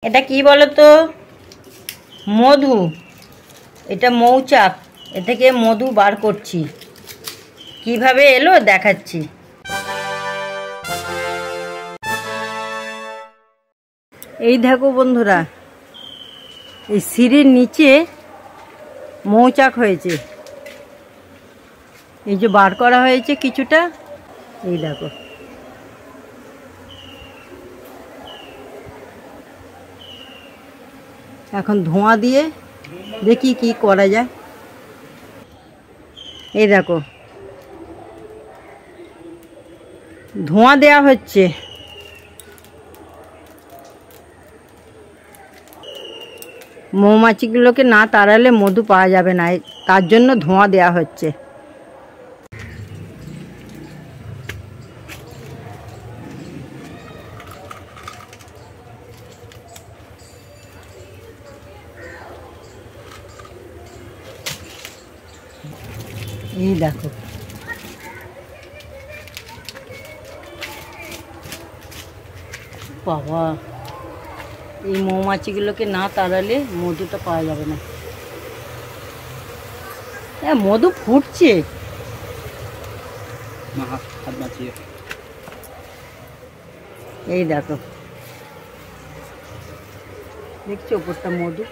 এটা কি বলো তো? মধু। এটা মৌচাক। এ থেকে মধু বার করছি। কিভাবে এলো দেখাচ্ছি। এই দেখো বন্ধুরা, এই সিঁড়ির নিচে মৌচাক হয়েছে। এই যে বার করা হয়েছে কিছুটা, এই দেখো। এখন ধোঁয়া দিয়ে দেখি কি করা যায়। এই দেখো, ধোঁয়া দেয়া হচ্ছে। মৌমাছিগুলোকে না তাড়ালে মধু পাওয়া যাবে না, তার জন্য ধোঁয়া দেয়া হচ্ছে। এই দেখো, বাবা, এই মৌমাছিগুলোকে না তাড়ালে মধুটা পাওয়া যাবে না। হ্যাঁ, মধু ফুটছে। এই দেখো, দেখছো ওপরটা মধু।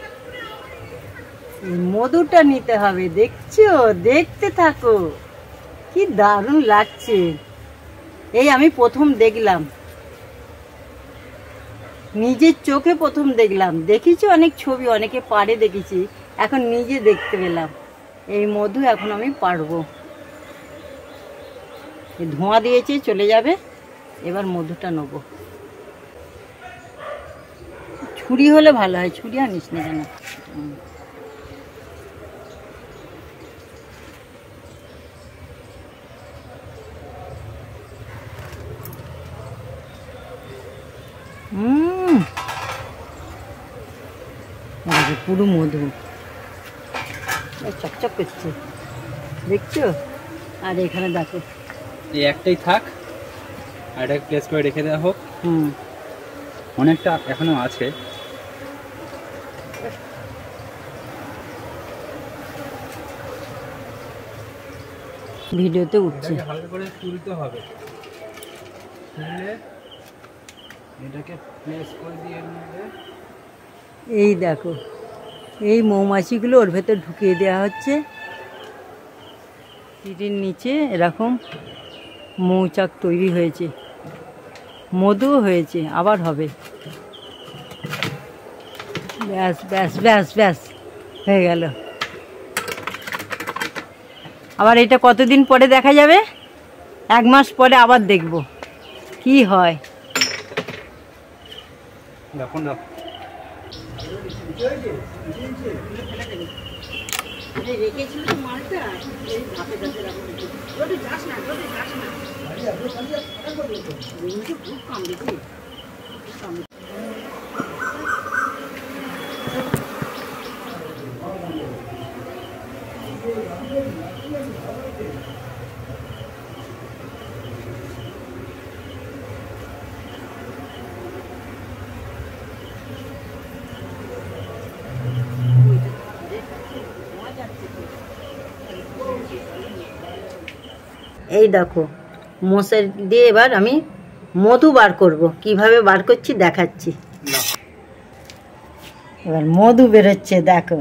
মধুটা নিতে হবে, দেখছো? দেখতে থাকো, কি দারুণ লাগছে। এই আমি প্রথম দেখলাম, নিজের চোখে প্রথম দেখলাম। দেখেছি অনেক ছবি, অনেকে পারে দেখেছি, এখন নিজে দেখতে পেলাম এই মধু। এখন আমি পারবো। ধোঁয়া দিয়েছে, চলে যাবে। এবার মধুটা নেবো। ছুরি হলে ভালো হয়, ছুরি আনিস না কেন? পুরো মধু চকচক করছে, দেখছো? আর এখানে দেখো, এই একটাই থাক, আর এটা প্লেস করে রেখে দেওয়া হোক। অনেকটা এখনো আছে। ভিডিওতে উঠছে। হালকা করে তুলতে হবে, তুললে এটাকে প্লেস করে দিয়ে নেবে। এই দেখো, এই মৌমাছিগুলো ওর ভেতর ঢুকিয়ে দেওয়া হচ্ছে। সিঁড়ির নিচে এরকম মৌচাক তৈরি হয়েছে, মধু হয়েছে, আবার হবে। ব্যাস ব্যাস ব্যাস ব্যাস, হয়ে গেল। আবার এটা কতদিন পরে দেখা যাবে? 1 মাস পরে আবার দেখব কি হয়। দেখুন না, রেখেছিল তো মালটা, এই ধাপে ধাপে রাখুন। যাস না, যাস না, খুব কম দেখি। এই দেখো, মশারি দিয়ে এবার আমি মধু বার করব। কিভাবে বার করছি দেখাচ্ছি। এবার মধু বেরোচ্ছে, দেখো।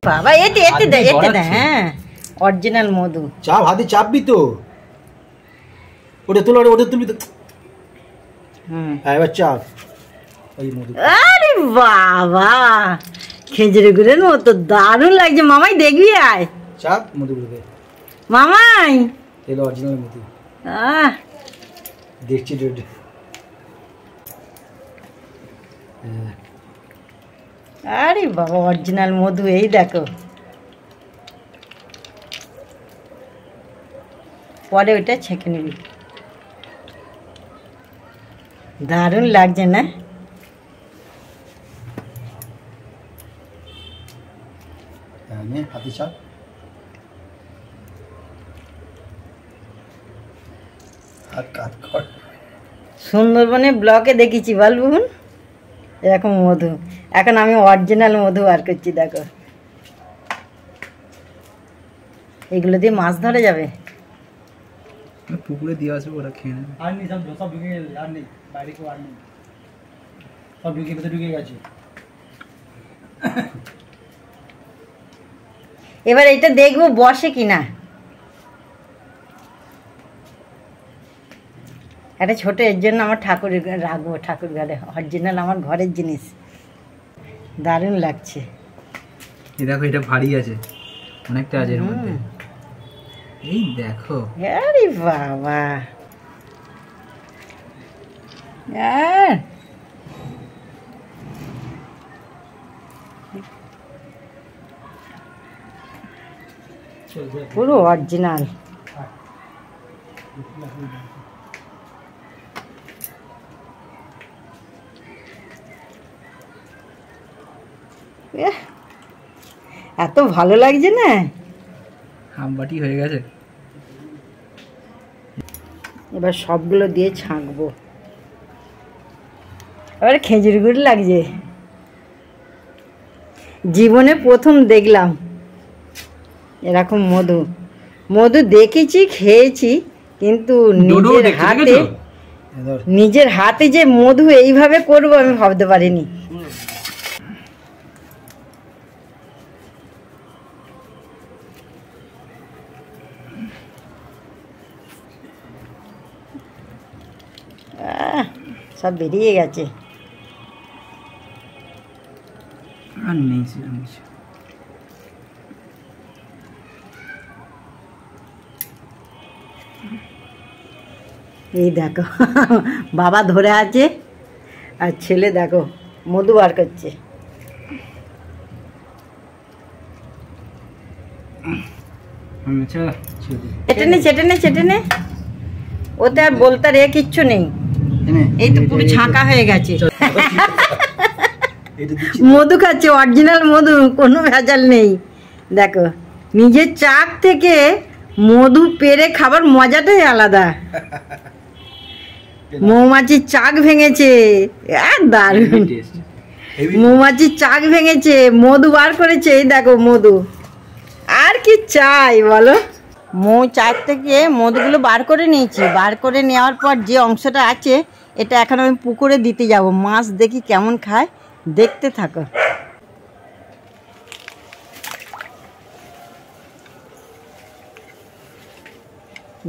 বাবা, এতে এতে দে, এতে দে। হ্যাঁ, অরিজিনাল মধু। চাপ, হাতে চাপবি তো। ওটা তুলো, ওটা তুলবি তো। হ্যাঁ, এবার চাপ। ওই মধু। আরে বাবা, খেজুরি গুড়ের মতো দারুণ লাগছে। মামাই দেখবি, আয়। চাপ মধুগুলোকে। মামাই, এলো অরিজিনাল মধু। দেখছি রেড। আরে বাবা, অরিজিনাল মধু। এই দেখো, পরে ওইটা ছেঁকে নিবি। দারুণ লাগছে না? হাতে চাপ। সুন্দরবনে ব্লকে দেখেছি বলবুন এরকম মধু। এখন আমি অরিজিনাল মধু বার করছি, দেখো এগুলো দিয়ে মাছ ধরা যাবে। পুকুরে দিয়ে আসবো, ওরা খেয়ে নেবে। আর নেই, সব ঢুকে গেছে, আর নেই বাইরে, কেউ আর নেই, সব ঢুকে গেছে। এবার এটা দেখবো বসে কিনা। একটা ছোট এর জন্য আমার ঠাকুর রাখবো, ঠাকুর ঘরে অরিজিনাল আমার ঘরের জিনিস। দারুণ লাগছে। এই দেখো এটা ভারী আছে, অনেকটা আছে এর মধ্যে। এই দেখো, আরে বাবা, পুরো অরিজিনাল। এত ভালো লাগছে না, হামবাটি হয়ে গেছে। এবার সবগুলো দিয়ে ছাঁকবো। এবার খেজুর গুড় লাগছে, জীবনে প্রথম দেখলাম এরকম মধু। মধু দেখেছি, খেয়েছি, কিন্তু নিজের হাতে যে মধু এইভাবে করবো আমি ভাবতে পারিনি। সব বেরিয়ে গেছে। আর নেই সেরকম কিছু। এই দেখো বাবা ধরে আছে আর ছেলে দেখো মধু বার করছে। চেটে নে, ওতে আর বলতে রে কিচ্ছু নেই। এই তো পুরো ছাঁকা হয়ে গেছে। মধু খাচ্ছে, অরিজিনাল মধু, কোনো ভেজাল নেই। দেখো নিজের চাক থেকে মধু পেরে খাবার মজাটাই আলাদা। মৌমাছির চাক ভেঙেছে, দারুণ। মৌমাছির চাক ভেঙেছে, মধু বার করেছে। এই দেখো মধু, আর কি চাই বলো। মৌ চাক থেকে মধুগুলো বার করে নিয়েছি। বার করে নেওয়ার পর যে অংশটা আছে এটা এখন আমি পুকুরে দিতে যাব। মাছ দেখি কেমন খায়, দেখতে থাকো।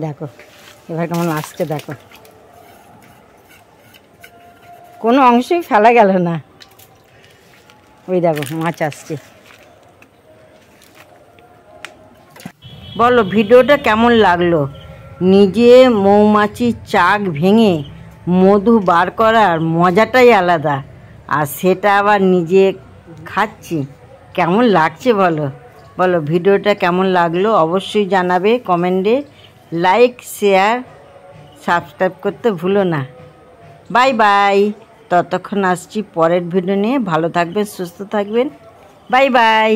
দেখো এবার কেমন আসছে, দেখো কোনো অংশই ফেলা গেল না। ওই দেখো মাছ আসছে। বলো ভিডিওটা কেমন লাগলো। নিজে মৌমাছির চাক ভেঙে মধু বার করার মজাটাই আলাদা, আর সেটা আবার নিজে খাচ্ছি, কেমন লাগছে বলো। বলো ভিডিওটা কেমন লাগলো অবশ্যই জানাবে কমেন্টে। লাইক, শেয়ার, সাবস্ক্রাইব করতে ভুলো না। বাই বাই, ততক্ষণ আসছি পরের ভিডিও নিয়ে। ভালো থাকবেন, সুস্থ থাকবেন। Bye bye.